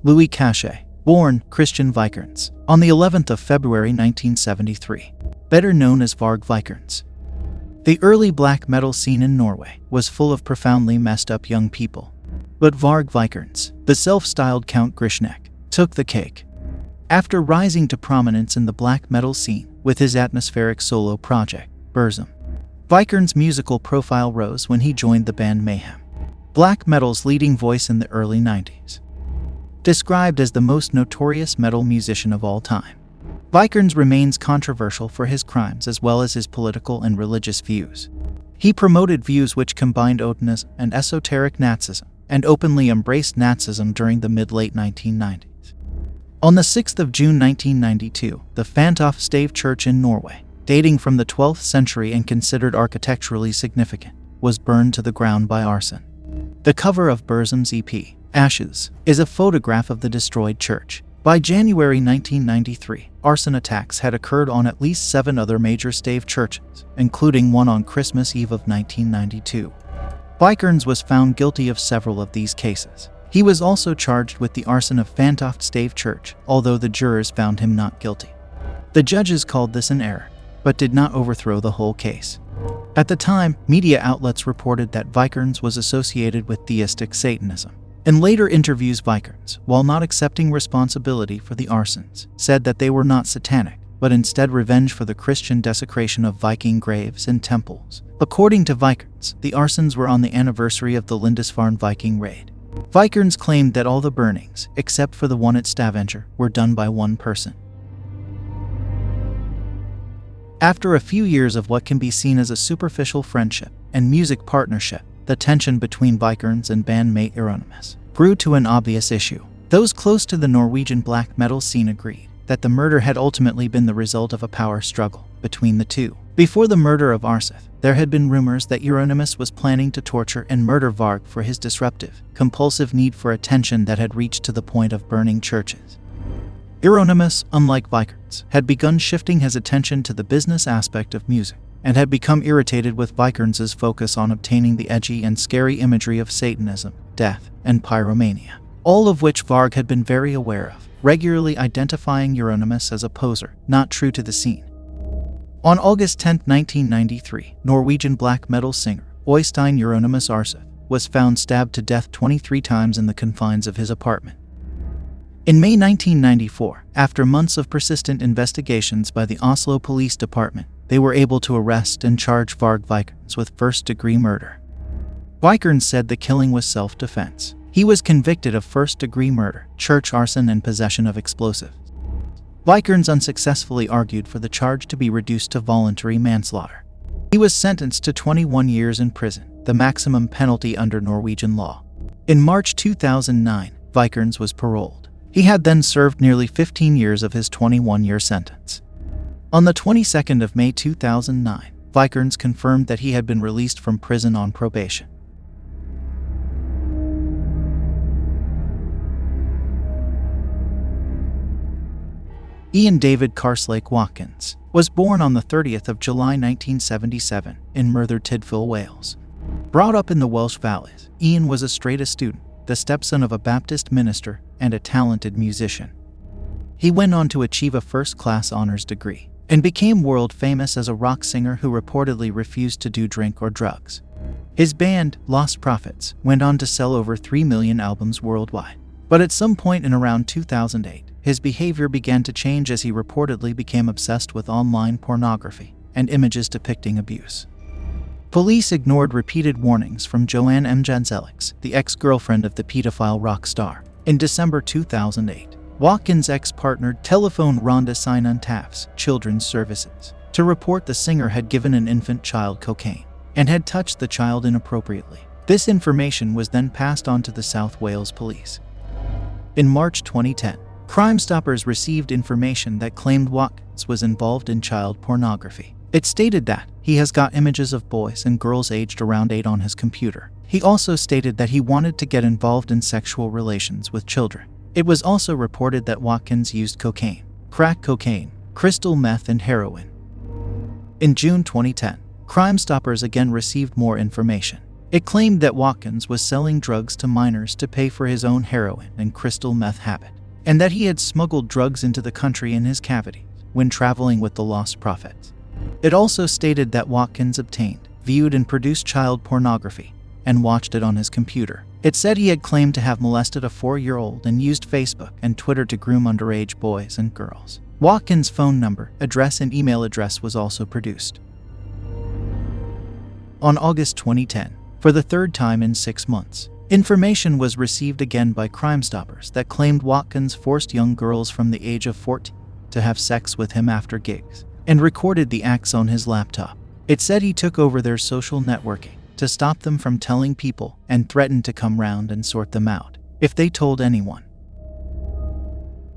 Louis Cachet, born Christian Watkins, on the 11th of February 1973, better known as Varg Vikernes. The early black metal scene in Norway was full of profoundly messed up young people. But Varg Vikernes, the self-styled Count Grishnek, took the cake. After rising to prominence in the black metal scene with his atmospheric solo project, Burzum, Vikernes' musical profile rose when he joined the band Mayhem, black metal's leading voice in the early 90s. Described as the most notorious metal musician of all time, Vikernes remains controversial for his crimes as well as his political and religious views. He promoted views which combined Otanism and esoteric Nazism, and openly embraced Nazism during the mid-late 1990s. On the 6th of June 1992, the Fantoft Stave Church in Norway, dating from the 12th century and considered architecturally significant, was burned to the ground by arson. The cover of Burzum's EP, Ashes, is a photograph of the destroyed church. By January 1993, arson attacks had occurred on at least 7 other major stave churches, including one on Christmas Eve of 1992. Vikernes was found guilty of several of these cases. He was also charged with the arson of Fantoft Stave Church, although the jurors found him not guilty. The judges called this an error, but did not overthrow the whole case. At the time, media outlets reported that Vikernes was associated with theistic Satanism. In later interviews, Vikernes, while not accepting responsibility for the arsons, said that they were not satanic, but instead revenge for the Christian desecration of Viking graves and temples. According to Vikernes, the arsons were on the anniversary of the Lindisfarne Viking raid. Vikernes claimed that all the burnings, except for the one at Stavanger, were done by one person. After a few years of what can be seen as a superficial friendship and music partnership, the tension between Vikernes and bandmate Euronymous grew to an obvious issue. Those close to the Norwegian black metal scene agreed that the murder had ultimately been the result of a power struggle between the two. Before the murder of Arseth, there had been rumors that Euronymous was planning to torture and murder Varg for his disruptive, compulsive need for attention that had reached to the point of burning churches. Euronymous, unlike Vikernes, had begun shifting his attention to the business aspect of music, and had become irritated with Vikernes' focus on obtaining the edgy and scary imagery of Satanism, death, and pyromania, all of which Varg had been very aware of, regularly identifying Euronymous as a poser, not true to the scene. On August 10, 1993, Norwegian black metal singer Øystein Euronymous Arseth was found stabbed to death 23 times in the confines of his apartment. In May 1994, after months of persistent investigations by the Oslo Police Department, they were able to arrest and charge Varg Vikernes with first-degree murder. Vikernes said the killing was self-defense. He was convicted of first-degree murder, church arson, and possession of explosives. Vikernes unsuccessfully argued for the charge to be reduced to voluntary manslaughter. He was sentenced to 21 years in prison, the maximum penalty under Norwegian law. In March 2009, Vikernes was paroled. He had then served nearly 15 years of his 21-year sentence. On the 22nd of May 2009, Vikernes confirmed that he had been released from prison on probation. Ian David Carslake Watkins was born on the 30th of July 1977 in Merthyr Tydfil, Wales. Brought up in the Welsh Valleys, Ian was a straight-A student, the stepson of a Baptist minister, and a talented musician. He went on to achieve a first-class honors degree and became world-famous as a rock singer who reportedly refused to do drink or drugs. His band, Lost Prophets, went on to sell over 3 million albums worldwide. But at some point in around 2008, his behavior began to change as he reportedly became obsessed with online pornography and images depicting abuse. Police ignored repeated warnings from Joanne M. Janzelix, the ex-girlfriend of the pedophile rock star. In December 2008, Watkins' ex-partner telephoned Rhonda Sinan-Taff's Children's Services to report the singer had given an infant child cocaine and had touched the child inappropriately. This information was then passed on to the South Wales Police. In March 2010, Crime Stoppers received information that claimed Watkins was involved in child pornography. It stated that he has got images of boys and girls aged around 8 on his computer. He also stated that he wanted to get involved in sexual relations with children. It was also reported that Watkins used cocaine, crack cocaine, crystal meth, and heroin. In June 2010, Crime Stoppers again received more information. It claimed that Watkins was selling drugs to minors to pay for his own heroin and crystal meth habit, and that he had smuggled drugs into the country in his cavities when traveling with the Lost Prophets. It also stated that Watkins obtained, viewed and produced child pornography and watched it on his computer. It said he had claimed to have molested a 4-year-old and used Facebook and Twitter to groom underage boys and girls. Watkins' phone number, address and email address was also produced. On August 2010, for the third time in 6 months, information was received again by Crime Stoppers that claimed Watkins forced young girls from the age of 14 to have sex with him after gigs and recorded the acts on his laptop. It said he took over their social networking to stop them from telling people and threatened to come round and sort them out if they told anyone.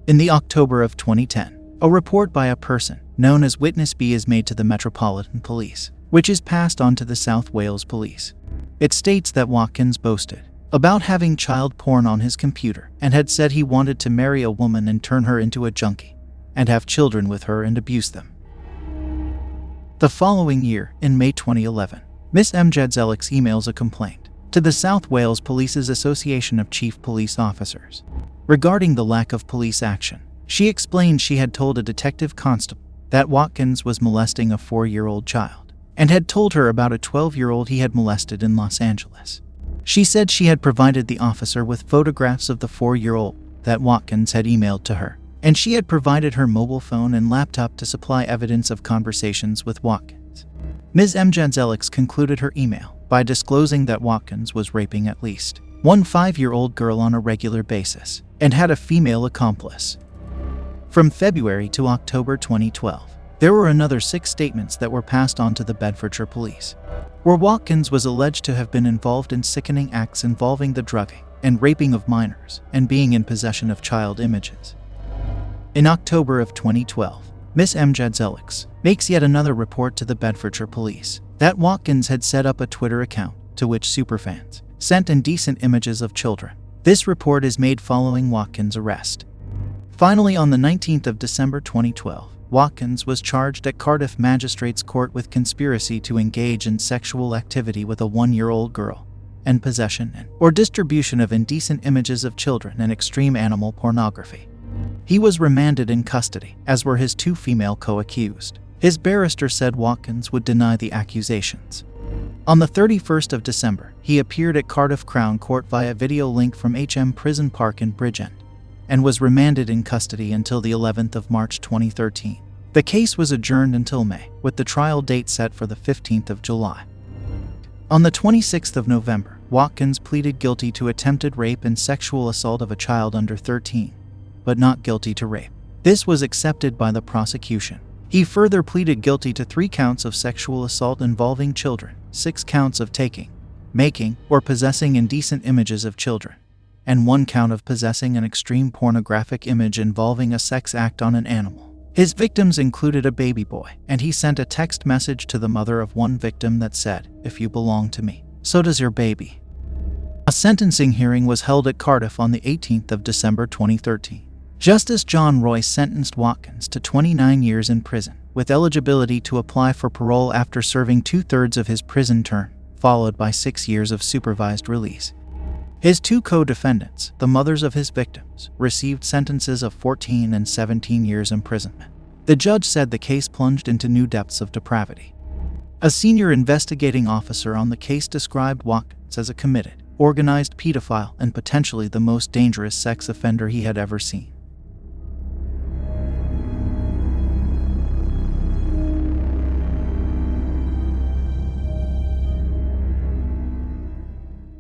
In the October of 2010, a report by a person known as Witness B is made to the Metropolitan Police, which is passed on to the South Wales Police. It states that Watkins boasted about having child porn on his computer and had said he wanted to marry a woman and turn her into a junkie and have children with her and abuse them. The following year, in May 2011, Miss Mjadzelics emails a complaint to the South Wales Police's Association of Chief Police Officers regarding the lack of police action. She explained she had told a detective constable that Watkins was molesting a 4-year-old child and had told her about a 12-year-old he had molested in Los Angeles. She said she had provided the officer with photographs of the 4-year-old that Watkins had emailed to her, and she had provided her mobile phone and laptop to supply evidence of conversations with Watkins. Ms. Mjadzelics concluded her email by disclosing that Watkins was raping at least one 5-year-old girl on a regular basis and had a female accomplice. From February to October 2012, there were another 6 statements that were passed on to the Bedfordshire Police, where Watkins was alleged to have been involved in sickening acts involving the drugging and raping of minors and being in possession of child images. In October of 2012, Miss Mjadzelics makes yet another report to the Bedfordshire Police that Watkins had set up a Twitter account to which superfans sent indecent images of children. This report is made following Watkins' arrest. Finally, on the 19th of December 2012, Watkins was charged at Cardiff Magistrates Court with conspiracy to engage in sexual activity with a 1-year-old girl and possession or distribution of indecent images of children and extreme animal pornography. He was remanded in custody, as were his 2 female co-accused. His barrister said Watkins would deny the accusations. On the 31st of December, he appeared at Cardiff Crown Court via video link from HM Prison Park in Bridgend and was remanded in custody until the 11th of March 2013. The case was adjourned until May, with the trial date set for the 15th of July. On the 26th of November, Watkins pleaded guilty to attempted rape and sexual assault of a child under 13, but not guilty to rape. This was accepted by the prosecution. He further pleaded guilty to 3 counts of sexual assault involving children, 6 counts of taking, making, or possessing indecent images of children, and 1 count of possessing an extreme pornographic image involving a sex act on an animal. His victims included a baby boy, and he sent a text message to the mother of one victim that said, "If you belong to me, so does your baby." A sentencing hearing was held at Cardiff on the 18th of December 2013. Justice John Royce sentenced Watkins to 29 years in prison, with eligibility to apply for parole after serving 2/3 of his prison term, followed by 6 years of supervised release. His 2 co-defendants, the mothers of his victims, received sentences of 14 and 17 years imprisonment. The judge said the case plunged into new depths of depravity. A senior investigating officer on the case described Watkins as a committed, organized pedophile and potentially the most dangerous sex offender he had ever seen.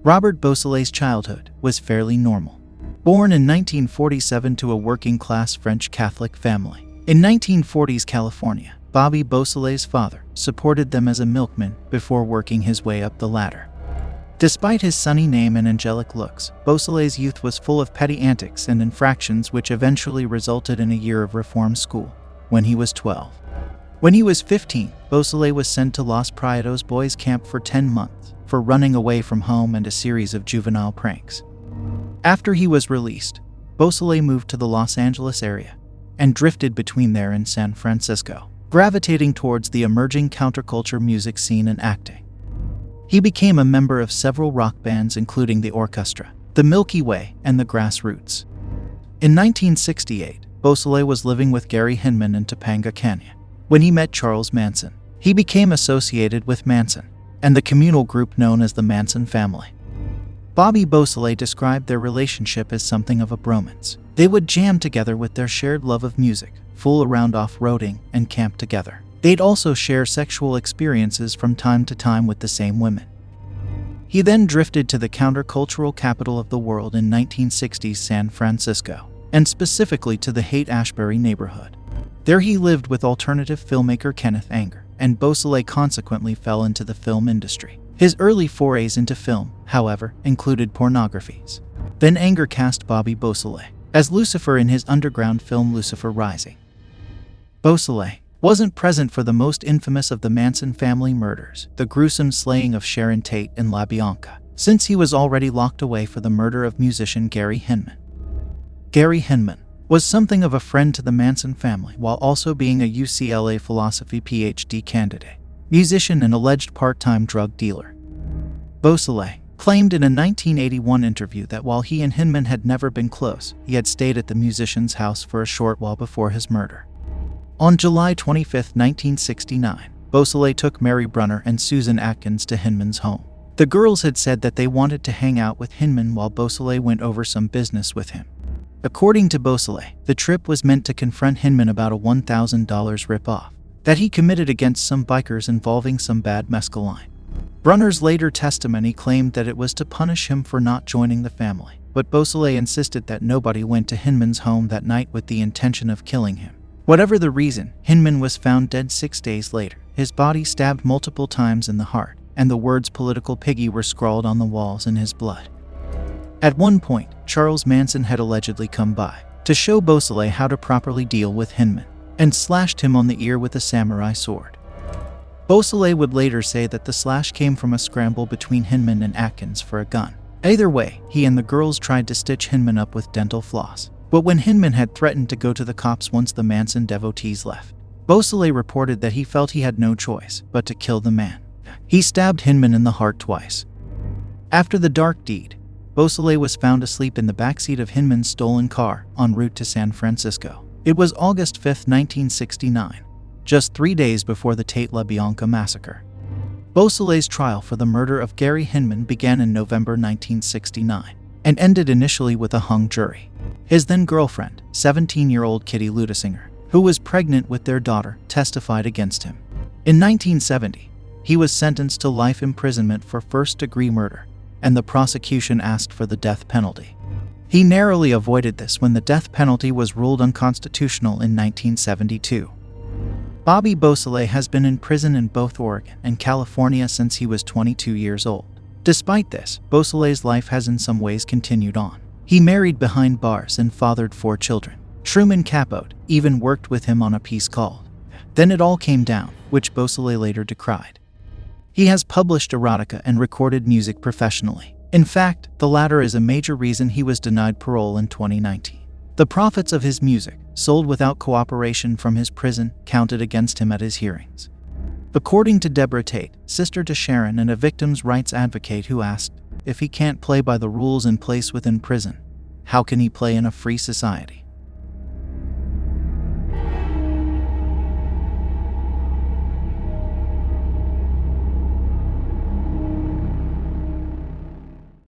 Robert Beausoleil's childhood was fairly normal. Born in 1947 to a working-class French Catholic family, in 1940s California, Bobby Beausoleil's father supported them as a milkman before working his way up the ladder. Despite his sunny name and angelic looks, Beausoleil's youth was full of petty antics and infractions which eventually resulted in a year of reform school when he was 12. When he was 15, Beausoleil was sent to Los Prietos boys camp for 10 months for running away from home and a series of juvenile pranks. After he was released, Beausoleil moved to the Los Angeles area and drifted between there and San Francisco, gravitating towards the emerging counterculture music scene and acting. He became a member of several rock bands including the Orchestra, the Milky Way, and the Grassroots. In 1968, Beausoleil was living with Gary Hinman in Topanga Canyon when he met Charles Manson. He became associated with Manson and the communal group known as the Manson family. Bobby Beausoleil described their relationship as something of a bromance. They would jam together with their shared love of music, fool around off-roading, and camp together. They'd also share sexual experiences from time to time with the same women. He then drifted to the countercultural capital of the world in 1960s San Francisco, and specifically to the Haight-Ashbury neighborhood. There he lived with alternative filmmaker Kenneth Anger, and Beausoleil consequently fell into the film industry. His early forays into film, however, included pornographies. Then Anger cast Bobby Beausoleil as Lucifer in his underground film Lucifer Rising. Beausoleil wasn't present for the most infamous of the Manson family murders, the gruesome slaying of Sharon Tate in La Bianca, since he was already locked away for the murder of musician Gary Hinman. Gary Hinman was something of a friend to the Manson family while also being a UCLA philosophy PhD candidate, musician, and alleged part-time drug dealer. Beausoleil claimed in a 1981 interview that while he and Hinman had never been close, he had stayed at the musician's house for a short while before his murder. On July 25, 1969, Beausoleil took Mary Brunner and Susan Atkins to Hinman's home. The girls had said that they wanted to hang out with Hinman while Beausoleil went over some business with him. According to Beausoleil, the trip was meant to confront Hinman about a $1,000 rip-off that he committed against some bikers involving some bad mescaline. Brunner's later testimony claimed that it was to punish him for not joining the family, but Beausoleil insisted that nobody went to Hinman's home that night with the intention of killing him. Whatever the reason, Hinman was found dead 6 days later, his body stabbed multiple times in the heart, and the words "political piggy" were scrawled on the walls in his blood. At one point, Charles Manson had allegedly come by to show Beausoleil how to properly deal with Hinman, and slashed him on the ear with a samurai sword. Beausoleil would later say that the slash came from a scramble between Hinman and Atkins for a gun. Either way, he and the girls tried to stitch Hinman up with dental floss. But when Hinman had threatened to go to the cops once the Manson devotees left, Beausoleil reported that he felt he had no choice but to kill the man. He stabbed Hinman in the heart twice. After the dark deed, Beausoleil was found asleep in the backseat of Hinman's stolen car en route to San Francisco. It was August 5, 1969, just 3 days before the Tate La Bianca massacre. Beausoleil's trial for the murder of Gary Hinman began in November 1969 and ended initially with a hung jury. His then-girlfriend, 17-year-old Kitty Ludesinger, who was pregnant with their daughter, testified against him. In 1970, he was sentenced to life imprisonment for first-degree murder, and the prosecution asked for the death penalty. He narrowly avoided this when the death penalty was ruled unconstitutional in 1972. Bobby Beausoleil has been in prison in both Oregon and California since he was 22 years old. Despite this, Beausoleil's life has in some ways continued on. He married behind bars and fathered 4 children. Truman Capote even worked with him on a piece called "Then It All Came Down," which Beausoleil later decried. He has published erotica and recorded music professionally. In fact, the latter is a major reason he was denied parole in 2019. The profits of his music, sold without cooperation from his prison, counted against him at his hearings. According to Deborah Tate, sister to Sharon and a victims' rights advocate who asked, if he can't play by the rules in place within prison, how can he play in a free society?